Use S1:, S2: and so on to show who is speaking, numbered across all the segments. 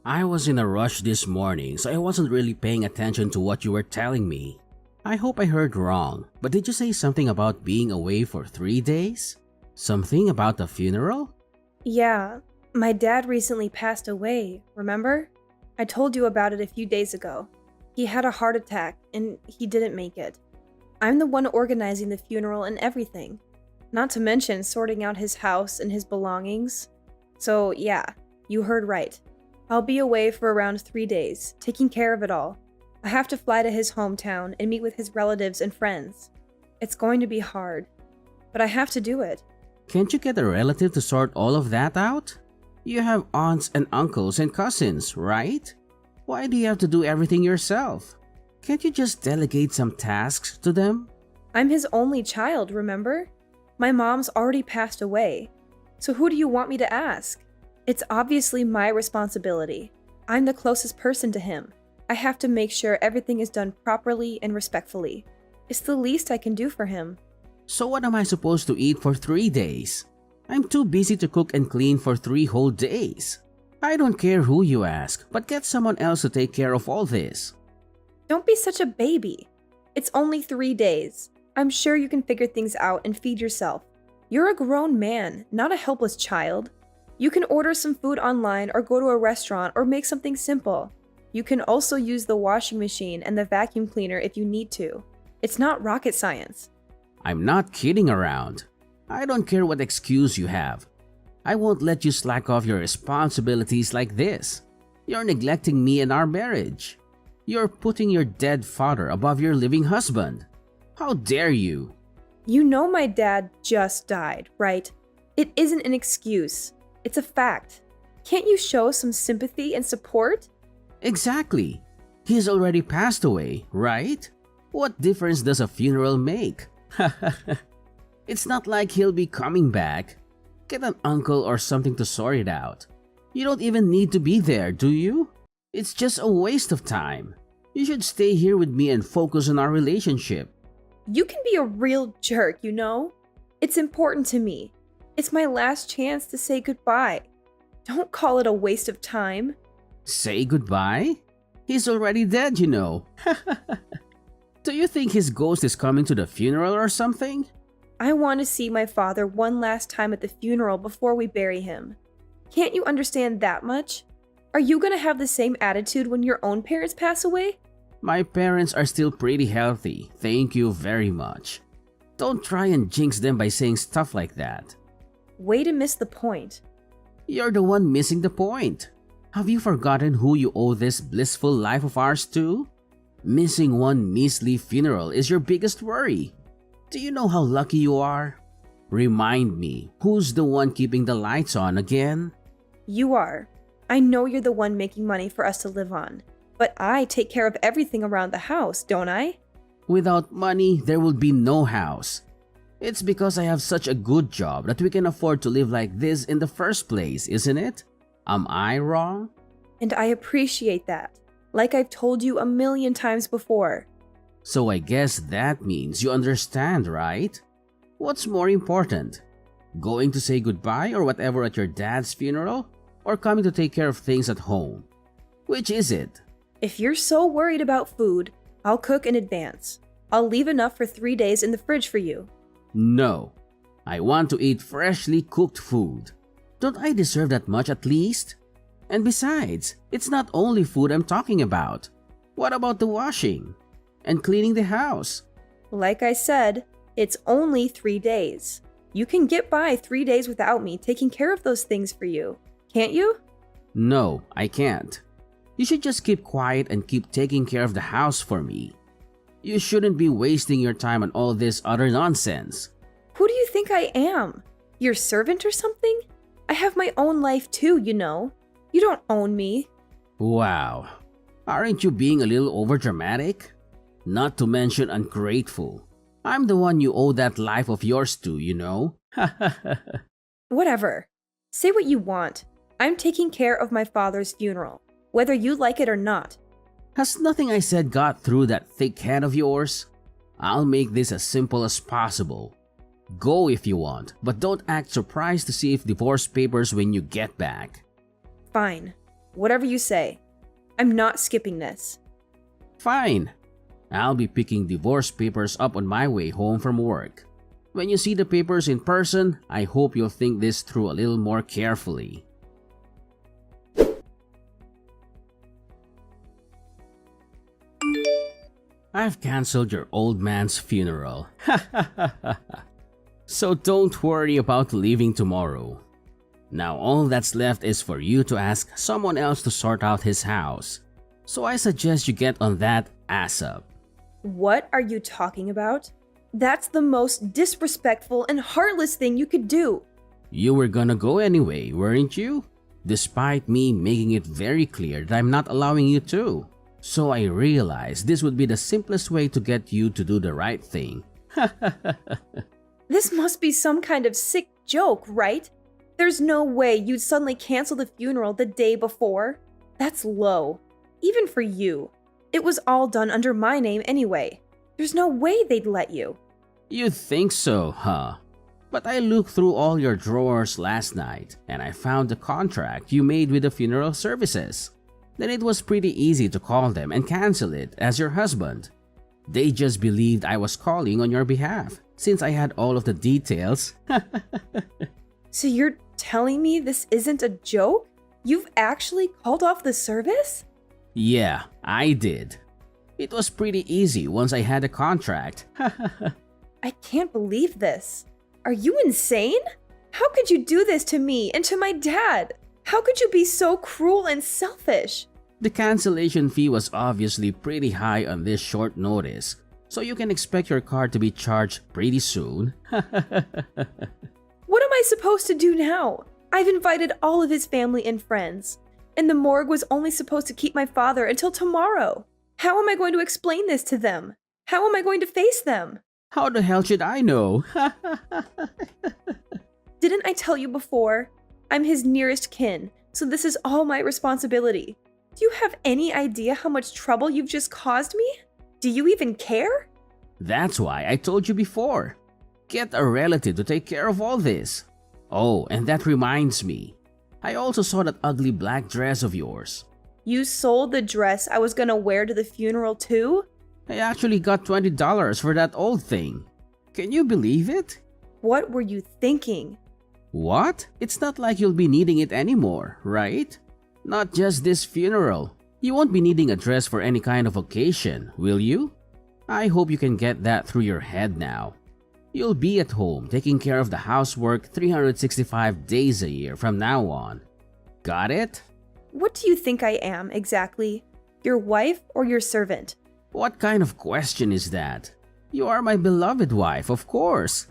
S1: I was in a rush this morning, so I wasn't really paying attention to what you were telling me. I hope I heard wrong, but did you say something about being away for 3 days? Something about the funeral?
S2: Yeah, my dad recently passed away, remember? I told you about it a few days ago. He had a heart attack and he didn't make it. I'm the one organizing the funeral and everything. Not to mention sorting out his house and his belongings. So yeah, you heard right. I'll be away for around 3 days, taking care of it all. I have to fly to his hometown and meet with his relatives and friends. It's going to be hard, but I have to do it.
S1: Can't you get a relative to sort all of that out? You have aunts and uncles and cousins, right? Why do you have to do everything yourself? Can't you just delegate some tasks to them?
S2: I'm his only child, remember? My mom's already passed away. So who do you want me to ask? It's obviously my responsibility. I'm the closest person to him. I have to make sure everything is done properly and respectfully. It's the least I can do for him.
S1: So what am I supposed to eat for 3 days? I'm too busy to cook and clean for 3 whole days. I don't care who you ask, but get someone else to take care of all this.
S2: Don't be such a baby. It's only 3 days. I'm sure you can figure things out and feed yourself. You're a grown man, not a helpless child. You can order some food online or go to a restaurant or make something simple. You can also use the washing machine and the vacuum cleaner if you need to. It's not rocket science.
S1: I'm not kidding around. I don't care what excuse you have. I won't let you slack off your responsibilities like this. You're neglecting me and our marriage. You're putting your dead father above your living husband. How dare you?
S2: You know my dad just died, right? It isn't an excuse. It's a fact. Can't you show some sympathy and support?
S1: Exactly. He's already passed away, right? What difference does a funeral make? It's not like he'll be coming back. Get an uncle or something to sort it out. You don't even need to be there, do you? It's just a waste of time. You should stay here with me and focus on our relationship.
S2: You can be a real jerk, you know? It's important to me. It's my last chance to say goodbye. Don't call it a waste of time.
S1: Say goodbye? He's already dead, you know. Do you think his ghost is coming to the funeral or something?
S2: I want to see my father one last time at the funeral before we bury him. Can't you understand that much? Are you going to have the same attitude when your own parents pass away?
S1: My parents are still pretty healthy, thank you very much. Don't try and jinx them by saying stuff like that.
S2: Way to miss the point.
S1: You're the one missing the point. Have you forgotten who you owe this blissful life of ours to? Missing one measly funeral is your biggest worry. Do you know how lucky you are? Remind me, who's the one keeping the lights on again?
S2: You are. I know you're the one making money for us to live on. But I take care of everything around the house, don't I?
S1: Without money, there will be no house. It's because I have such a good job that we can afford to live like this in the first place, isn't it? Am I wrong?
S2: And I appreciate that, like I've told you a million times before.
S1: So I guess that means you understand, right? What's more important? Going to say goodbye or whatever at your dad's funeral? Or coming to take care of things at home? Which is it?
S2: If you're so worried about food, I'll cook in advance. I'll leave enough for 3 days in the fridge for you.
S1: No. I want to eat freshly cooked food. Don't I deserve that much at least? And besides, it's not only food I'm talking about. What about the washing? And cleaning the house?
S2: Like I said, it's only 3 days. You can get by 3 days without me taking care of those things for you, can't you?
S1: No, I can't. You should just keep quiet and keep taking care of the house for me. You shouldn't be wasting your time on all this other nonsense.
S2: Who do you think I am? Your servant or something? I have my own life too, you know. You don't own me.
S1: Wow. Aren't you being a little overdramatic? Not to mention ungrateful. I'm the one you owe that life of yours to, you know?
S2: Whatever. Say what you want. I'm taking care of my father's funeral, whether you like it or not.
S1: Has nothing I said got through that thick head of yours? I'll make this as simple as possible. Go if you want, but don't act surprised to see if divorce papers when you get back.
S2: Fine. Whatever you say. I'm not skipping this.
S1: Fine. I'll be picking divorce papers up on my way home from work. When you see the papers in person, I hope you'll think this through a little more carefully. I've cancelled your old man's funeral. So don't worry about leaving tomorrow. Now all that's left is for you to ask someone else to sort out his house. So I suggest you get on that ASAP.
S2: What are you talking about? That's the most disrespectful and heartless thing you could do.
S1: You were gonna go anyway, weren't you? Despite me making it very clear that I'm not allowing you to. So I realized this would be the simplest way to get you to do the right thing.
S2: This must be some kind of sick joke, right? There's no way you'd suddenly cancel the funeral the day before. That's low. Even for you. It was all done under my name anyway. There's no way they'd let you.
S1: You think so, huh? But I looked through all your drawers last night and I found the contract you made with the funeral services. Then it was pretty easy to call them and cancel it as your husband. They just believed I was calling on your behalf since I had all of the details.
S2: So you're telling me this isn't a joke? You've actually called off the service?
S1: Yeah, I did. It was pretty easy once I had a contract.
S2: I can't believe this. Are you insane? How could you do this to me and to my dad? How could you be so cruel and selfish?
S1: The cancellation fee was obviously pretty high on this short notice, so you can expect your card to be charged pretty soon.
S2: What am I supposed to do now? I've invited all of his family and friends, and the morgue was only supposed to keep my father until tomorrow. How am I going to explain this to them? How am I going to face them?
S1: How the hell should I know?
S2: Didn't I tell you before? I'm his nearest kin, so this is all my responsibility. Do you have any idea how much trouble you've just caused me? Do you even care?
S1: That's why I told you before. Get a relative to take care of all this. Oh, and that reminds me. I also saw that ugly black dress of yours.
S2: You sold the dress I was gonna wear to the funeral too?
S1: I actually got $20 for that old thing. Can you believe it?
S2: What were you thinking?
S1: What? It's not like you'll be needing it anymore, right? Not just this funeral. You won't be needing a dress for any kind of occasion, will you? I hope you can get that through your head now. You'll be at home taking care of the housework 365 days a year from now on. Got it?
S2: What do you think I am, exactly? Your wife or your servant?
S1: What kind of question is that? You are my beloved wife, of course.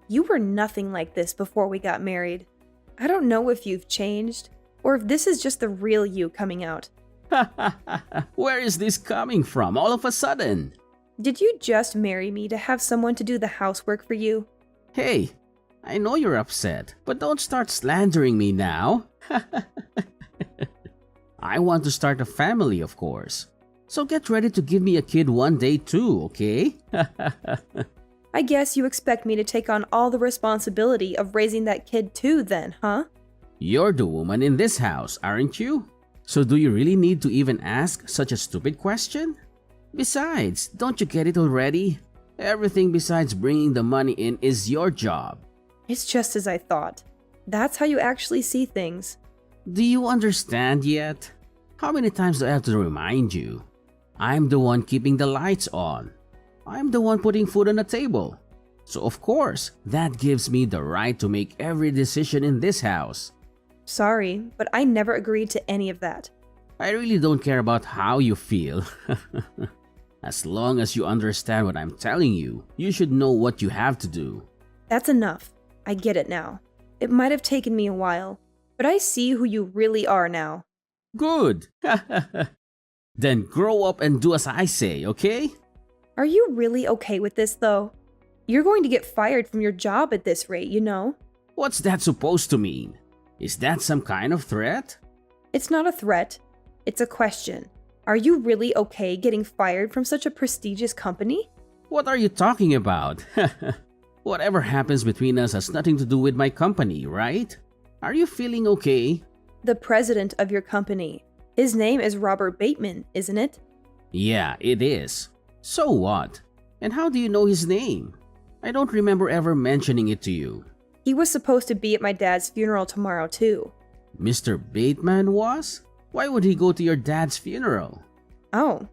S2: You were nothing like this before we got married. I don't know if you've changed, or if this is just the real you coming out.
S1: Where is this coming from all of a sudden?
S2: Did you just marry me to have someone to do the housework for you?
S1: Hey, I know you're upset, but don't start slandering me now. I want to start a family, of course. So get ready to give me a kid one day too, okay?
S2: I guess you expect me to take on all the responsibility of raising that kid too then, huh?
S1: You're the woman in this house, aren't you? So do you really need to even ask such a stupid question? Besides, don't you get it already? Everything besides bringing the money in is your job.
S2: It's just as I thought. That's how you actually see things.
S1: Do you understand yet? How many times do I have to remind you? I'm the one keeping the lights on. I'm the one putting food on the table. So of course, that gives me the right to make every decision in this house.
S2: Sorry, but I never agreed to any of that.
S1: I really don't care about how you feel. As long as you understand what I'm telling you, you should know what you have to do.
S2: That's enough. I get it now. It might have taken me a while, but I see who you really are now.
S1: Good. Then grow up and do as I say, okay?
S2: Are you really okay with this, though? You're going to get fired from your job at this rate, you know?
S1: What's that supposed to mean? Is that some kind of threat?
S2: It's not a threat. It's a question. Are you really okay getting fired from such a prestigious company?
S1: What are you talking about? Whatever happens between us has nothing to do with my company, right? Are you feeling okay?
S2: The president of your company. His name is Robert Bateman, isn't it?
S1: Yeah, it is. So what? And how do you know his name? I don't remember ever mentioning it to you.
S2: He was supposed to be at my dad's funeral tomorrow, too.
S1: Mr. Bateman was? Why would he go to your dad's funeral?
S2: Oh,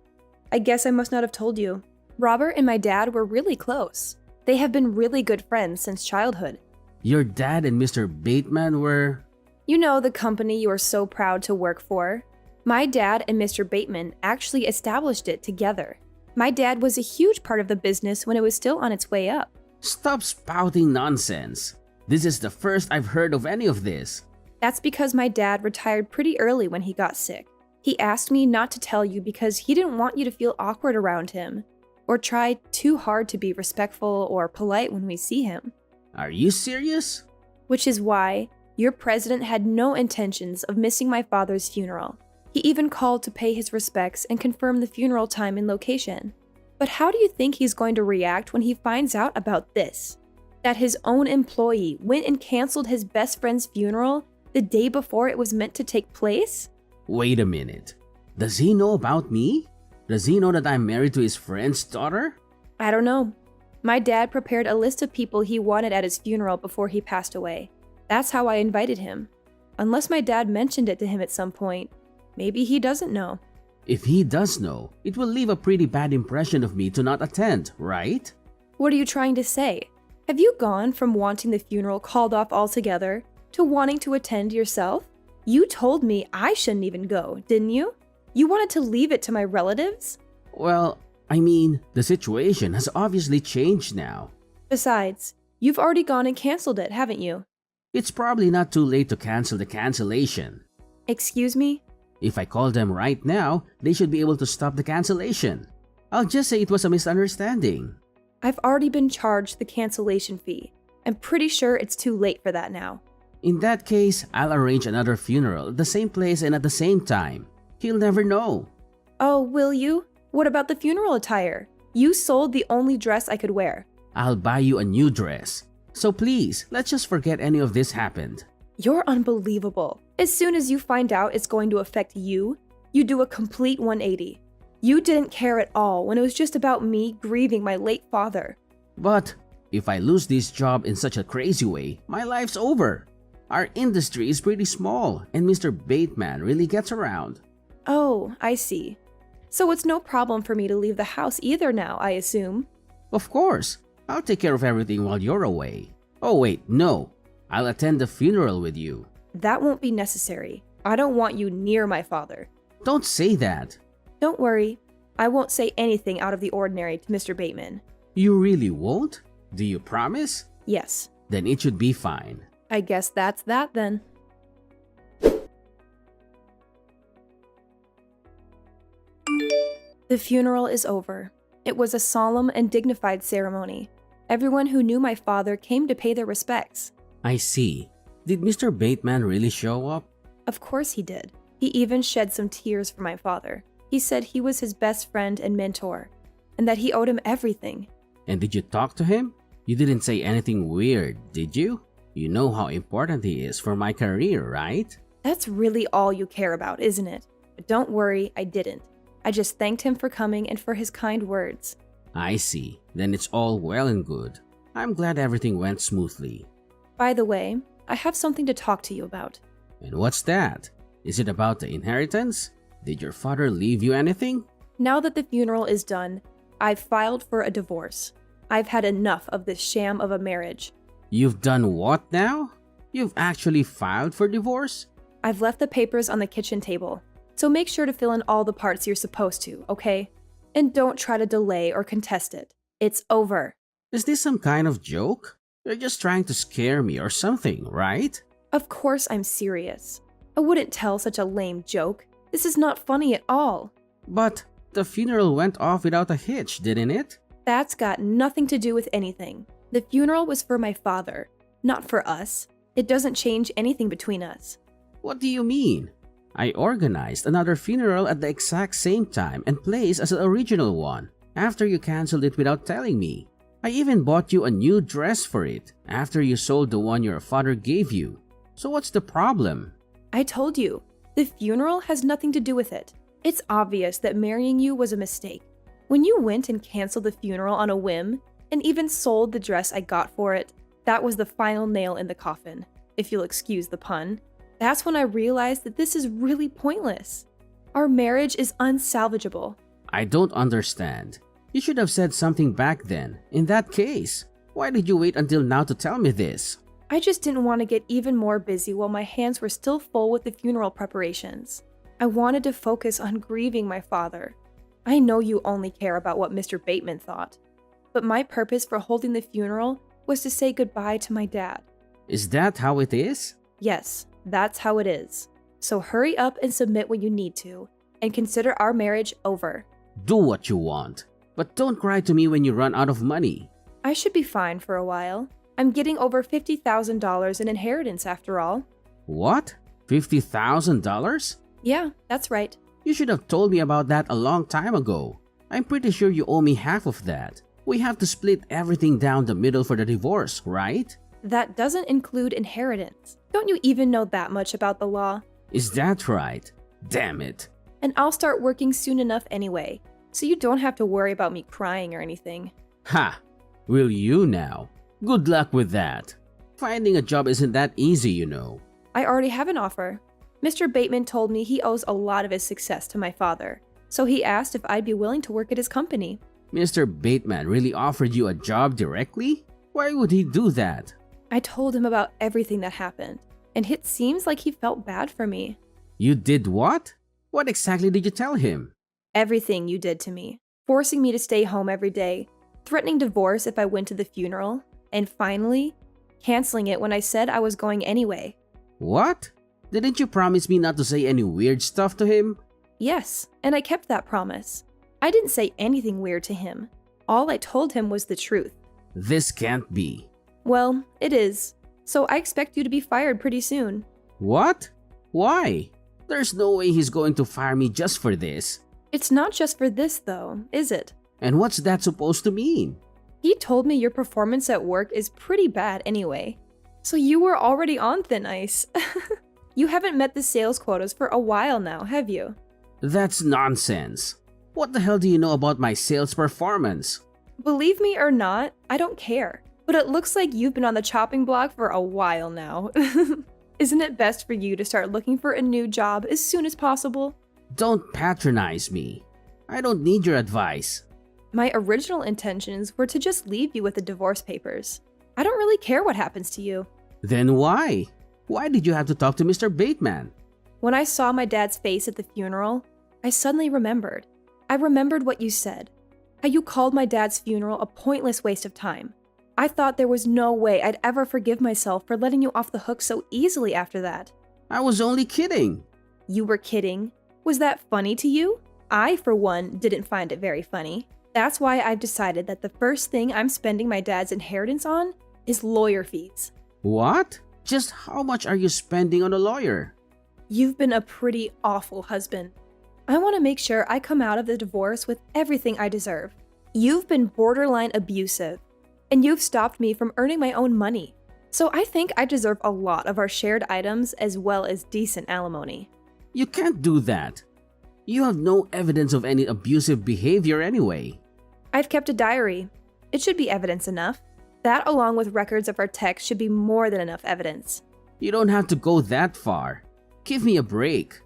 S2: I guess I must not have told you. Robert and my dad were really close. They have been really good friends since childhood.
S1: Your dad and Mr. Bateman were…
S2: You know the company you are so proud to work for? My dad and Mr. Bateman actually established it together. My dad was a huge part of the business when it was still on its way up.
S1: Stop spouting nonsense. This is the first I've heard of any of this.
S2: That's because my dad retired pretty early when he got sick. He asked me not to tell you because he didn't want you to feel awkward around him, or try too hard to be respectful or polite when we see him.
S1: Are you serious?
S2: Which is why your president had no intentions of missing my father's funeral. He even called to pay his respects and confirm the funeral time and location. But how do you think he's going to react when he finds out about this? That his own employee went and canceled his best friend's funeral the day before it was meant to take place?
S1: Wait a minute. Does he know about me? Does he know that I'm married to his friend's daughter?
S2: I don't know. My dad prepared a list of people he wanted at his funeral before he passed away. That's how I invited him. Unless my dad mentioned it to him at some point, maybe he doesn't know.
S1: If he does know, it will leave a pretty bad impression of me to not attend, right?
S2: What are you trying to say? Have you gone from wanting the funeral called off altogether to wanting to attend yourself? You told me I shouldn't even go, didn't you? You wanted to leave it to my relatives?
S1: Well, I mean, the situation has obviously changed now.
S2: Besides, you've already gone and canceled it, haven't you?
S1: It's probably not too late to cancel the cancellation.
S2: Excuse me?
S1: If I call them right now, they should be able to stop the cancellation. I'll just say it was a misunderstanding.
S2: I've already been charged the cancellation fee. I'm pretty sure it's too late for that now.
S1: In that case, I'll arrange another funeral at the same place and at the same time. He'll never know.
S2: Oh, will you? What about the funeral attire? You sold the only dress I could wear.
S1: I'll buy you a new dress. So please, let's just forget any of this happened.
S2: You're unbelievable. As soon as you find out it's going to affect you, you do a complete 180. You didn't care at all when it was just about me grieving my late father.
S1: But if I lose this job in such a crazy way, my life's over. Our industry is pretty small and Mr. Bateman really gets around.
S2: Oh, I see. So it's no problem for me to leave the house either now, I assume.
S1: Of course. I'll take care of everything while you're away. Oh wait, no. I'll attend the funeral with you.
S2: That won't be necessary. I don't want you near my father.
S1: Don't say that.
S2: Don't worry. I won't say anything out of the ordinary to Mr. Bateman.
S1: You really won't? Do you promise?
S2: Yes.
S1: Then it should be fine.
S2: I guess that's that then. The funeral is over. It was a solemn and dignified ceremony. Everyone who knew my father came to pay their respects.
S1: I see. Did Mr. Bateman really show up?
S2: Of course he did. He even shed some tears for my father. He said he was his best friend and mentor, and that he owed him everything.
S1: And did you talk to him? You didn't say anything weird, did you? You know how important he is for my career, right?
S2: That's really all you care about, isn't it? But don't worry, I didn't. I just thanked him for coming and for his kind words.
S1: I see. Then it's all well and good. I'm glad everything went smoothly.
S2: By the way, I have something to talk to you about.
S1: And what's that? Is it about the inheritance? Did your father leave you anything?
S2: Now that the funeral is done, I've filed for a divorce. I've had enough of this sham of a marriage.
S1: You've done what now? You've actually filed for divorce?
S2: I've left the papers on the kitchen table, so make sure to fill in all the parts you're supposed to, okay? And don't try to delay or contest it. It's over.
S1: Is this some kind of joke? You're just trying to scare me or something, right?
S2: Of course I'm serious. I wouldn't tell such a lame joke. This is not funny at all.
S1: But the funeral went off without a hitch, didn't it?
S2: That's got nothing to do with anything. The funeral was for my father, not for us. It doesn't change anything between us.
S1: What do you mean? I organized another funeral at the exact same time and place as the original one, after you canceled it without telling me. I even bought you a new dress for it, after you sold the one your father gave you. So what's the problem?
S2: I told you, the funeral has nothing to do with it. It's obvious that marrying you was a mistake. When you went and canceled the funeral on a whim, and even sold the dress I got for it, that was the final nail in the coffin, if you'll excuse the pun. That's when I realized that this is really pointless. Our marriage is unsalvageable.
S1: I don't understand. You should have said something back then. In that case, why did you wait until now to tell me this?
S2: I just didn't want to get even more busy while my hands were still full with the funeral preparations. I wanted to focus on grieving my father. I know you only care about what Mr. Bateman thought, but my purpose for holding the funeral was to say goodbye to my dad.
S1: Is that how it is?
S2: Yes, that's how it is. So hurry up and submit when you need to, and consider our marriage over.
S1: Do what you want, but don't cry to me when you run out of money.
S2: I should be fine for a while. I'm getting over $50,000 in inheritance after all.
S1: What? $50,000?
S2: Yeah, that's right.
S1: You should have told me about that a long time ago. I'm pretty sure you owe me half of that. We have to split everything down the middle for the divorce, right?
S2: That doesn't include inheritance. Don't you even know that much about the law?
S1: Is that right? Damn it.
S2: And I'll start working soon enough anyway, so you don't have to worry about me crying or anything.
S1: Ha! Will you now? Good luck with that. Finding a job isn't that easy, you know.
S2: I already have an offer. Mr. Bateman told me he owes a lot of his success to my father, so he asked if I'd be willing to work at his company.
S1: Mr. Bateman really offered you a job directly? Why would he do that?
S2: I told him about everything that happened, and it seems like he felt bad for me.
S1: You did what? What exactly did you tell him?
S2: Everything you did to me, forcing me to stay home every day, threatening divorce if I went to the funeral, and finally, canceling it when I said I was going anyway.
S1: What? Didn't you promise me not to say any weird stuff to him?
S2: Yes, and I kept that promise. I didn't say anything weird to him. All I told him was the truth.
S1: This can't be.
S2: Well, it is. So I expect you to be fired pretty soon.
S1: What? Why? There's no way he's going to fire me just for this.
S2: It's not just for this though, is it?
S1: And what's that supposed to mean?
S2: He told me your performance at work is pretty bad anyway. So you were already on thin ice. You haven't met the sales quotas for a while now, have you?
S1: That's nonsense. What the hell do you know about my sales performance?
S2: Believe me or not, I don't care. But it looks like you've been on the chopping block for a while now. Isn't it best for you to start looking for a new job as soon as possible?
S1: Don't patronize me. I don't need your advice.
S2: My original intentions were to just leave you with the divorce papers. I don't really care what happens to you.
S1: Then why? Why did you have to talk to Mr. Bateman?
S2: When I saw my dad's face at the funeral, I suddenly remembered. I remembered what you said. How you called my dad's funeral a pointless waste of time. I thought there was no way I'd ever forgive myself for letting you off the hook so easily after that.
S1: I was only kidding.
S2: You were kidding? Was that funny to you? I, for one, didn't find it very funny. That's why I've decided that the first thing I'm spending my dad's inheritance on is lawyer fees.
S1: What? Just how much are you spending on a lawyer?
S2: You've been a pretty awful husband. I want to make sure I come out of the divorce with everything I deserve. You've been borderline abusive, and you've stopped me from earning my own money. So I think I deserve a lot of our shared items as well as decent alimony.
S1: You can't do that. You have no evidence of any abusive behavior anyway.
S2: I've kept a diary. It should be evidence enough. That, along with records of our texts, should be more than enough evidence.
S1: You don't have to go that far. Give me a break.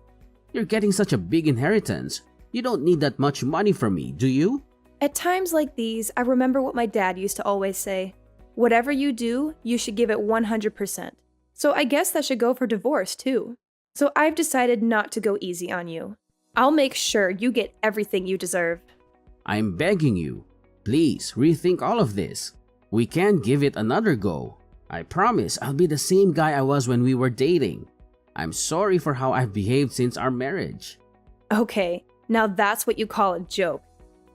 S1: You're getting such a big inheritance. You don't need that much money from me, do you?
S2: At times like these, I remember what my dad used to always say. Whatever you do, you should give it 100%. So I guess that should go for divorce too. So I've decided not to go easy on you. I'll make sure you get everything you deserve.
S1: I'm begging you. Please rethink all of this. We can give it another go. I promise I'll be the same guy I was when we were dating. I'm sorry for how I've behaved since our marriage.
S2: Okay, now that's what you call a joke.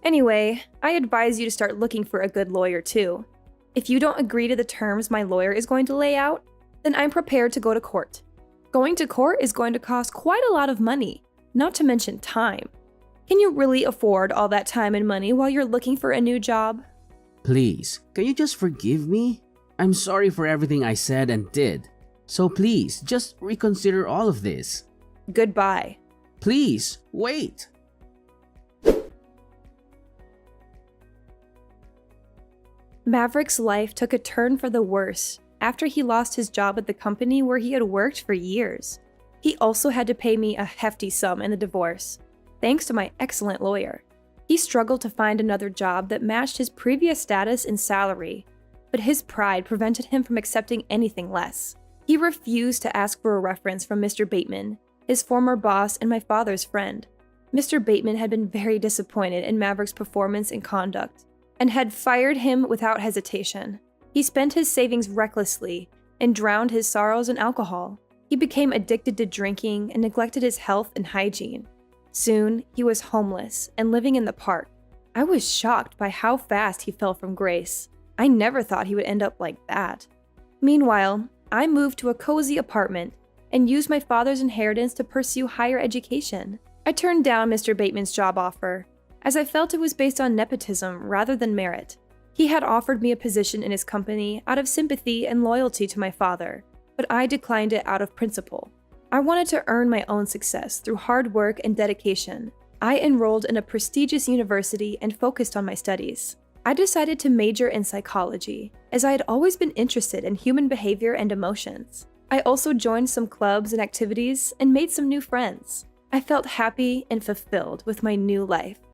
S2: Anyway, I advise you to start looking for a good lawyer too. If you don't agree to the terms my lawyer is going to lay out, then I'm prepared to go to court. Going to court is going to cost quite a lot of money, not to mention time. Can you really afford all that time and money while you're looking for a new job?
S1: Please, can you just forgive me? I'm sorry for everything I said and did. So please, just reconsider all of this.
S2: Goodbye.
S1: Please, wait.
S2: Maverick's life took a turn for the worse after he lost his job at the company where he had worked for years. He also had to pay me a hefty sum in the divorce, thanks to my excellent lawyer. He struggled to find another job that matched his previous status and salary, but his pride prevented him from accepting anything less. He refused to ask for a reference from Mr. Bateman, his former boss and my father's friend. Mr. Bateman had been very disappointed in Maverick's performance and conduct, and had fired him without hesitation. He spent his savings recklessly and drowned his sorrows in alcohol. He became addicted to drinking and neglected his health and hygiene. Soon, he was homeless and living in the park. I was shocked by how fast he fell from grace. I never thought he would end up like that. Meanwhile, I moved to a cozy apartment and used my father's inheritance to pursue higher education. I turned down Mr. Bateman's job offer, as I felt it was based on nepotism rather than merit. He had offered me a position in his company out of sympathy and loyalty to my father, but I declined it out of principle. I wanted to earn my own success through hard work and dedication. I enrolled in a prestigious university and focused on my studies. I decided to major in psychology, as I had always been interested in human behavior and emotions. I also joined some clubs and activities and made some new friends. I felt happy and fulfilled with my new life.